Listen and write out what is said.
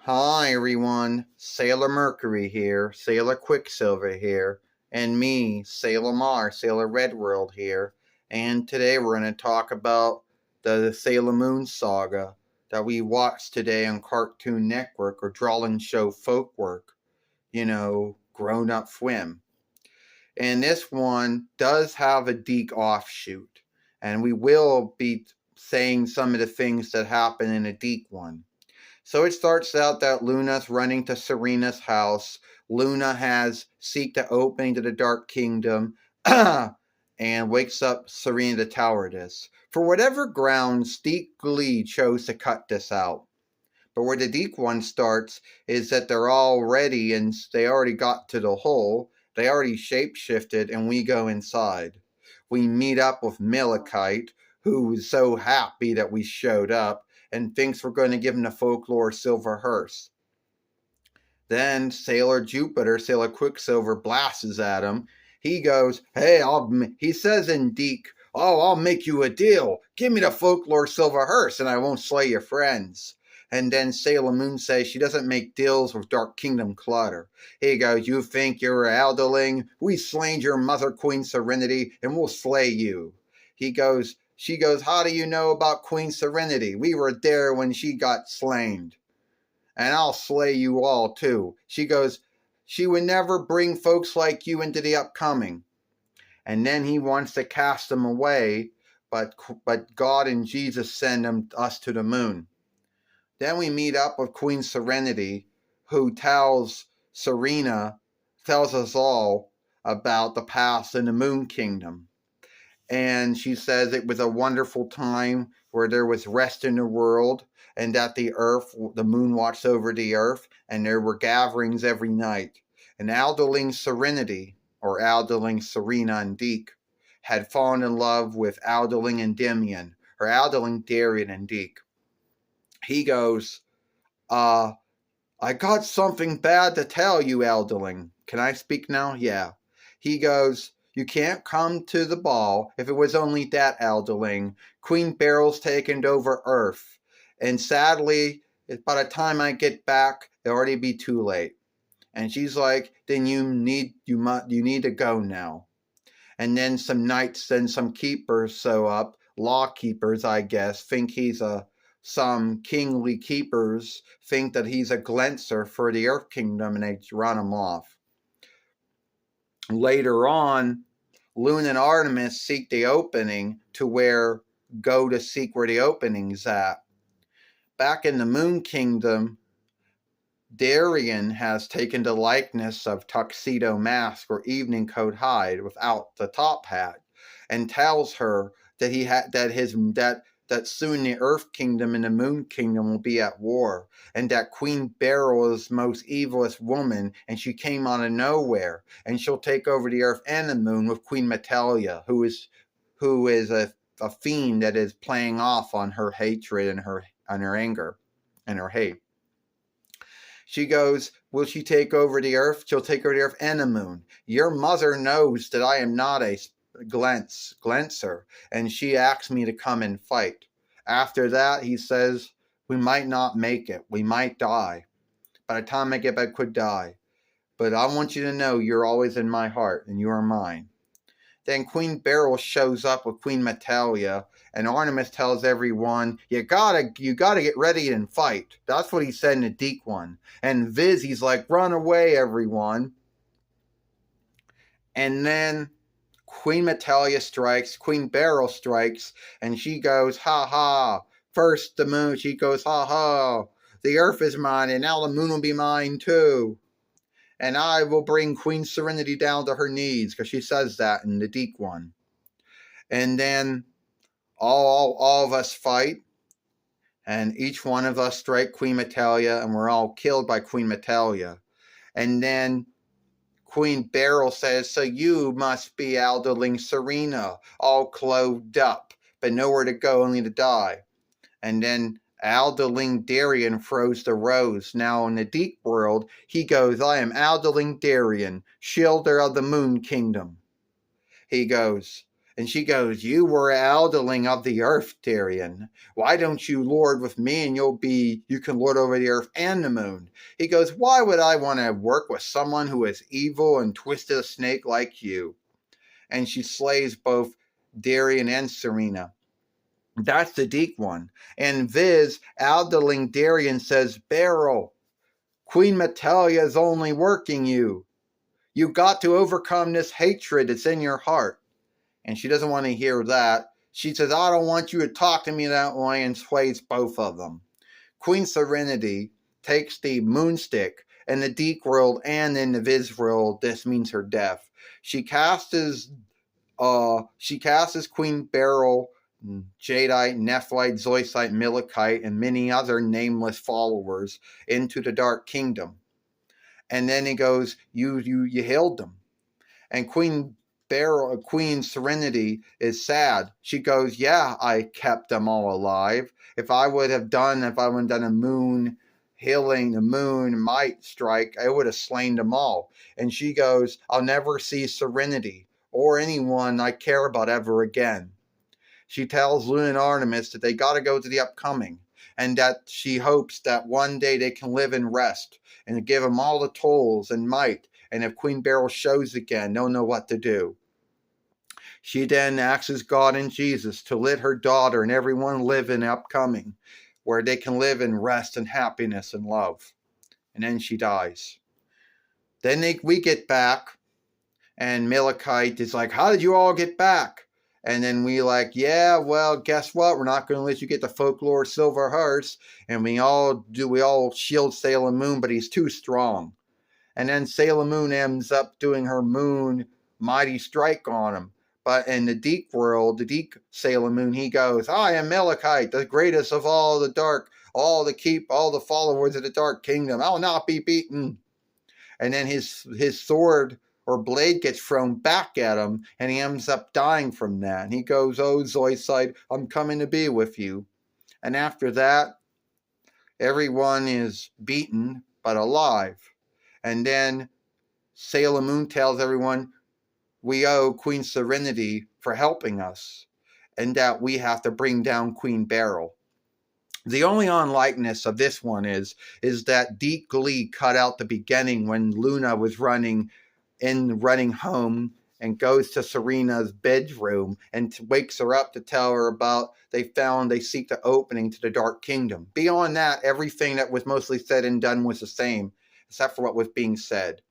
Hi everyone, Sailor Mercury here, Sailor Quicksilver here, and me, Sailor Mars, Sailor Red World here. And today we're going to talk about the Sailor Moon saga that we watched today on Cartoon Network or drawing show Folkwork, grown up Fwim. And this one does have a Deke offshoot, and we will be saying some of the things that happen in a Deke one. So it starts out that Luna's running to Serena's house. Luna has seeked the opening to the Dark Kingdom and wakes up Serena the Cowardice. For whatever grounds, Deke Glee chose to cut this out. But where the Deke one starts is that they're all ready and they already got to the hole. They already shapeshifted and we go inside. We meet up with Malachite, who is so happy that we showed up and thinks we're going to give him the folklore silver hearse. Then Sailor Jupiter, Sailor Quicksilver, blasts at him. He goes, "Hey, he says in Deke, oh, I'll make you a deal. Give me the folklore silver hearse and I won't slay your friends." And then Sailor Moon says she doesn't make deals with Dark Kingdom clutter. He goes, "You think you're elderling? We slain your mother, Queen Serenity, and we'll slay you." She goes, "How do you know about Queen Serenity? We were there when she got slain. And I'll slay you all too." She goes, "She would never bring folks like you into the upcoming." And then he wants to cast them away, but God and Jesus send us to the moon. Then we meet up with Queen Serenity, who tells us all about the past in the Moon Kingdom. And she says it was a wonderful time where there was rest in the world and that the moon watched over the earth, and there were gatherings every night. And Alderling Serenity, or Alderling Serena and Deke, had fallen in love with Alderling Endymion, or Alderling Darien and Deke. He goes, I got something bad to tell you, Alderling. Can I speak now? Yeah. He goes, "You can't come to the ball. If it was only that, Alderling, Queen Beryl's taken over Earth. And sadly, by the time I get back, it'll already be too late." And she's like, "Then you need to go now." And then some knights and some keepers show up, law keepers, I guess, think some kingly keepers think that he's a glancer for the Earth Kingdom, and they run him off. Later on, Luna and Artemis seek the opening go to seek where the opening's at. Back in the Moon Kingdom, Darien has taken the likeness of Tuxedo Mask or Evening Coat Hyde without the top hat, and tells her that soon the Earth Kingdom and the Moon Kingdom will be at war, and that Queen Beryl is the most evilest woman, and she came out of nowhere, and she'll take over the Earth and the Moon with Queen Metallia, who is a fiend that is playing off on her hatred and her anger and her hate. She goes, "Will she take over the Earth? She'll take over the Earth and the Moon. Your mother knows that I am not a glancer, and she asked me to come and fight." After that, he says, "We might not make it. We might die. By the time I get back, could die. But I want you to know you're always in my heart, and you are mine." Then Queen Beryl shows up with Queen Metallia, and Artemis tells everyone, you gotta get ready and fight. That's what he said in the Deke one. And Viz, he's like, "Run away, everyone." And then Queen Metallia strikes, Queen Beryl strikes, and she goes, "Ha ha, first the moon." She goes, "Ha ha, the Earth is mine, and now the moon will be mine too. And I will bring Queen Serenity down to her knees," because she says that in the Deke one. And then all of us fight, and each one of us strike Queen Metallia, and we're all killed by Queen Metallia. And then Queen Beryl says, "So you must be Alderling Serena, all clothed up, but nowhere to go, only to die." And then Alderling Darien throws the rose. Now in the Deke world, he goes, "I am Alderling Darien, shielder of the Moon Kingdom." He goes, And she goes, you were elderling of the earth, Darian. Why don't you lord with me and you can lord over the earth and the moon? He goes, why would I want to work with someone who is evil and twisted a snake like you? And she slays both Darian and Serena. That's the deep one. And Viz, elderling Darian, says, Beryl, Queen Metallia is only working you. You got to overcome this hatred that's in your heart. And she doesn't want to hear that. She says, I don't want you to talk to me that way, and sways both of them. Queen Serenity takes the moonstick in the Deke world and in the Viz world. This means her death. She casts Queen Beryl, Jadeite, Nephilite, Zoisite, Milakite, and many other nameless followers into the Dark Kingdom. And then he goes, you healed them. And Queen Serenity is sad. She goes, yeah, I kept them all alive. If I would have done a moon healing, the moon might strike, I would have slain them all. And she goes, I'll never see Serenity or anyone I care about ever again. She tells Luna and Artemis that they got to go to the upcoming, and that she hopes that one day they can live in rest and give them all the tools and might. And if Queen Beryl shows again, they'll know what to do. She then asks God and Jesus to let her daughter and everyone live in the upcoming, where they can live in rest and happiness and love. And then she dies. Then we get back, and Milakite is like, how did you all get back? And then we like, yeah, well, guess what? We're not going to let you get the folklore silver hearts. And we all shield Sailor Moon, but he's too strong. And then Sailor Moon ends up doing her moon mighty strike on him. But in the Deke world, the Deke Sailor Moon, he goes, I am Malachite, the greatest of all the dark, all the followers of the Dark Kingdom. I'll not be beaten. And then his sword or blade gets thrown back at him, and he ends up dying from that. And he goes, oh, Zoisite, I'm coming to be with you. And after that, everyone is beaten but alive. And then Sailor Moon tells everyone, we owe Queen Serenity for helping us, and that we have to bring down Queen Beryl. The only unlikeness of this one is that Deke Glee cut out the beginning when Luna was running home and goes to Serena's bedroom and wakes her up to tell her about they seek the opening to the Dark Kingdom. Beyond that, everything that was mostly said and done was the same, except for what was being said.